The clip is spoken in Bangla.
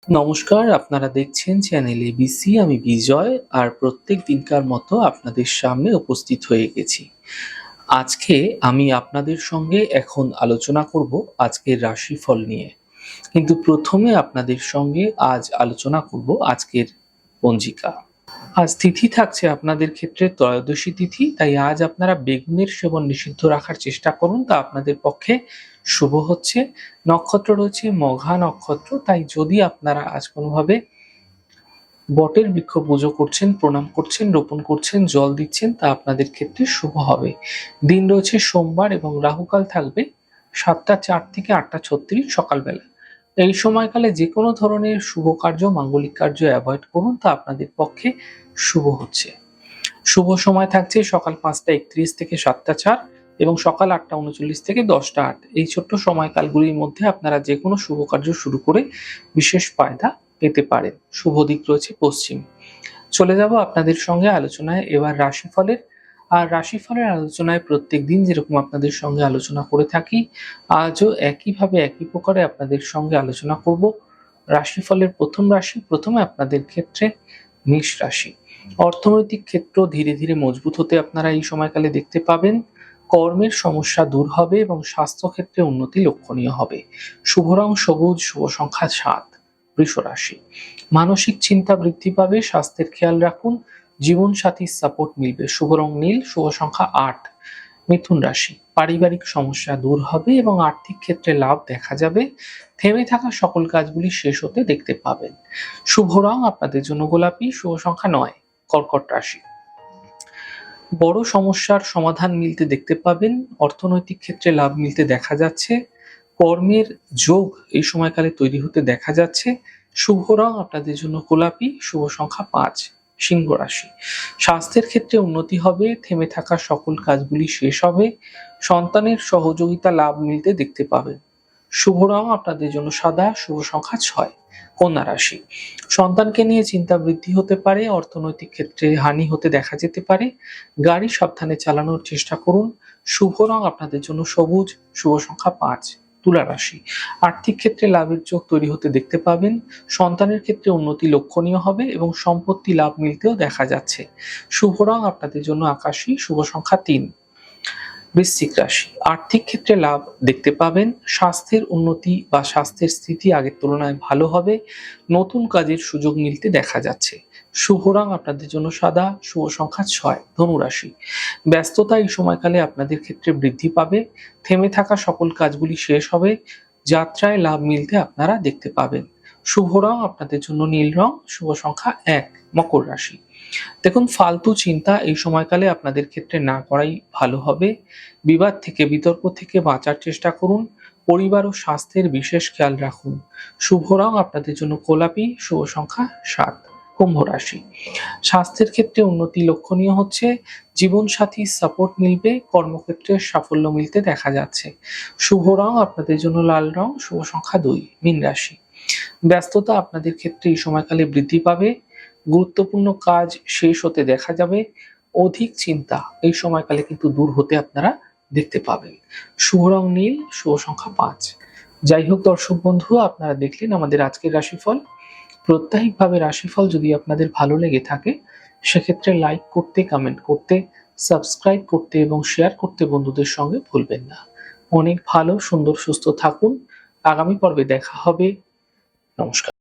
নমস্কার, আপনারা দেখছেন চ্যানেল এবিসি। আমি বিজয় আর প্রত্যেক দিনকার মতো আপনাদের সামনে উপস্থিত হয়ে গেছি। আজকে আমি আপনাদের সঙ্গে এখন আলোচনা করব আজকের রাশিফল নিয়ে। কিন্তু প্রথমে আপনাদের সঙ্গে আজ আলোচনা করব আজকের পঞ্জিকা। আজ তিথি থাকছে আপনাদের ক্ষেত্রে ত্রয়োদশী তিথি, তাই আজ আপনারা বেগুনের সেবন নিষিদ্ধ রাখার চেষ্টা করুন, তা আপনাদের পক্ষে শুভ হচ্ছে। নক্ষত্র রয়েছে মঘা নক্ষত্র, তাই যদি আপনারা আজ কোনোভাবে বটের বৃক্ষ পুজো করছেন, প্রণাম করছেন, রোপণ করছেন, জল দিচ্ছেন, তা আপনাদের ক্ষেত্রে শুভ হবে। দিন রয়েছে সোমবার এবং রাহুকাল থাকবে 7টা 4 থেকে 8টা 36 সকালবেলা। এই সময়কালে যে কোনো ধরনের শুভ কার্য, মাঙ্গলিক কার্য অ্যাভয়েড করুন, তা আপনাদের পক্ষে শুভ হচ্ছে। শুভ সময় থাকছে সকাল 5টা 31 থেকে 7টা 4 এবং সকাল 8টা 39 থেকে 10টা 8। এই ছোট্ট সময়কালগুলির মধ্যে আপনারা যে কোনো শুভ কার্য শুরু করে বিশেষ ফায়দা পেতে পারেন। শুভ দিক রয়েছে পশ্চিম। চলে যাব আপনাদের সঙ্গে আলোচনায় এবার রাশিফলের। আর রাশিফলের আলোচনায় প্রত্যেকদিন যেরকম আপনাদের সঙ্গে আলোচনা করে থাকি, আজও একইভাবে একই প্রকারে আপনাদের সঙ্গে আলোচনা করব রাশিফলের প্রথম রাশি। প্রথমে আপনাদের ক্ষেত্রে মেষ রাশি। অর্থনৈতিক ক্ষেত্র ধীরে ধীরে মজবুত হতে আপনারা এই সময়কালে দেখতে পাবেন। কর্মের সমস্যা দূর হবে এবং স্বাস্থ্য ক্ষেত্রে উন্নতি লক্ষণীয় হবে। শুভ রং সবুজ, শুভ সংখ্যা 7। বৃষ রাশি। মানসিক চিন্তা বৃদ্ধি পাবে, স্বাস্থ্যের খেয়াল রাখুন। জীবন সাথীর সাপোর্ট মিলবে। শুভ রং নীল, শুভ সংখ্যা 8। মিথুন রাশি। পারিবারিক সমস্যা দূর হবে এবং আর্থিক ক্ষেত্রে লাভ দেখা যাবে। থেমে থাকা সকল কাজগুলি শেষ হতে দেখতে পাবেন। শুভ রং আপনাদের জন্য গোলাপি, শুভ সংখ্যা 9। কর্কট রাশি। বড় সমস্যার সমাধান মিলতে দেখতে পাবেন। অর্থনৈতিক ক্ষেত্রে লাভ মিলতে দেখা যাচ্ছে। কর্মের যোগ এই সময়কালে তৈরি হতে দেখা যাচ্ছে। শুভ রং আপনাদের জন্য গোলাপি, শুভ সংখ্যা 5। সিংহ রাশি। স্বাস্থ্যের ক্ষেত্রে উন্নতি হবে, থেমে থাকা সকল কাজগুলি শেষ হবে। সন্তানের সহযোগিতা লাভ মিলতে দেখতে পাবেন। শুভ রং আপনাদের জন্য সাদা, শুভ সংখ্যা 6। কন্যা রাশি। সন্তানকে নিয়ে চিন্তা বৃদ্ধি হতে পারে, অর্থনৈতিক ক্ষেত্রে হানি হতে দেখা যেতে পারে। গাড়ি সাবধানে চালানোর চেষ্টা করুন। শুভ রং আপনাদের জন্য সবুজ, শুভ সংখ্যা 5। তুলা রাশি। আর্থিক ক্ষেত্রে লাভের যোগ তৈরি হতে দেখতে পাবেন। সন্তানের ক্ষেত্রে উন্নতি লক্ষণীয় হবে এবং সম্পত্তি লাভ মিলতেও দেখা যাচ্ছে। শুভ রং আপনাদের জন্য আকাশী, শুভ সংখ্যা 3। বৃশ্চিক রাশি। আর্থিক ক্ষেত্রে লাভ দেখতে পাবেন। স্বাস্থ্যের উন্নতি বা স্বাস্থ্যের স্থিতি আগের তুলনায় ভালো হবে। নতুন কাজের সুযোগ মিলতে দেখা যাচ্ছে। শুভ রং আপনাদের জন্য সাদা, শুভ সংখ্যা 6। ধনু রাশি। ব্যস্ততা এই সময়কালে আপনাদের ক্ষেত্রে বৃদ্ধি পাবে। থেমে থাকা সকল কাজগুলি শেষ হবে। যাত্রায় লাভ মিলতে আপনারা দেখতে পাবেন। শুভ রং আপনাদের জন্য নীল রং, শুভ সংখ্যা 1। মকর রাশি। দেখুন, ফালতু চিন্তা এই সময়কালে আপনাদের ক্ষেত্রে না করাই ভালো হবে। বিবাদ থেকে, বিতর্ক থেকে বাঁচার চেষ্টা করুন। পরিবার ও স্বাস্থ্যের বিশেষ খেয়াল রাখুন। শুভ রং আপনাদের জন্য গোলাপি, শুভ সংখ্যা 7। কুম্ভ রাশি। স্বাস্থ্যের ক্ষেত্রে উন্নতি লক্ষণীয় হচ্ছে। জীবন সাথীর সাপোর্ট মিলবে, কর্মক্ষেত্রে সাফল্য মিলতে দেখা যাচ্ছে। শুভ রং আপনাদের জন্য লাল রং, শুভ সংখ্যা 2। মীন রাশি। ব্যস্ততা আপনাদের ক্ষেত্রে এই সময়কালে বৃদ্ধি পাবে। গুরুত্বপূর্ণ কাজ শেষ হতে দেখা যাবে। অধিক চিন্তা এই সময়কালে কিন্তু দূর হতে আপনারা দেখতে পাবেন। শুভ রং নীল, শুভ সংখ্যা 5। যাই হোক দর্শক বন্ধু, আপনারা দেখলেন আমাদের আজকের রাশিফল। প্রত্যাহিকভাবে রাশিফল যদি আপনাদের ভালো লেগে থাকে, সেক্ষেত্রে লাইক করতে, কমেন্ট করতে, সাবস্ক্রাইব করতে এবং শেয়ার করতে বন্ধুদের সঙ্গে ভুলবেন না। অনেক ভালো, সুন্দর, সুস্থ থাকুন। আগামী পর্বে দেখা হবে। নমস্কার।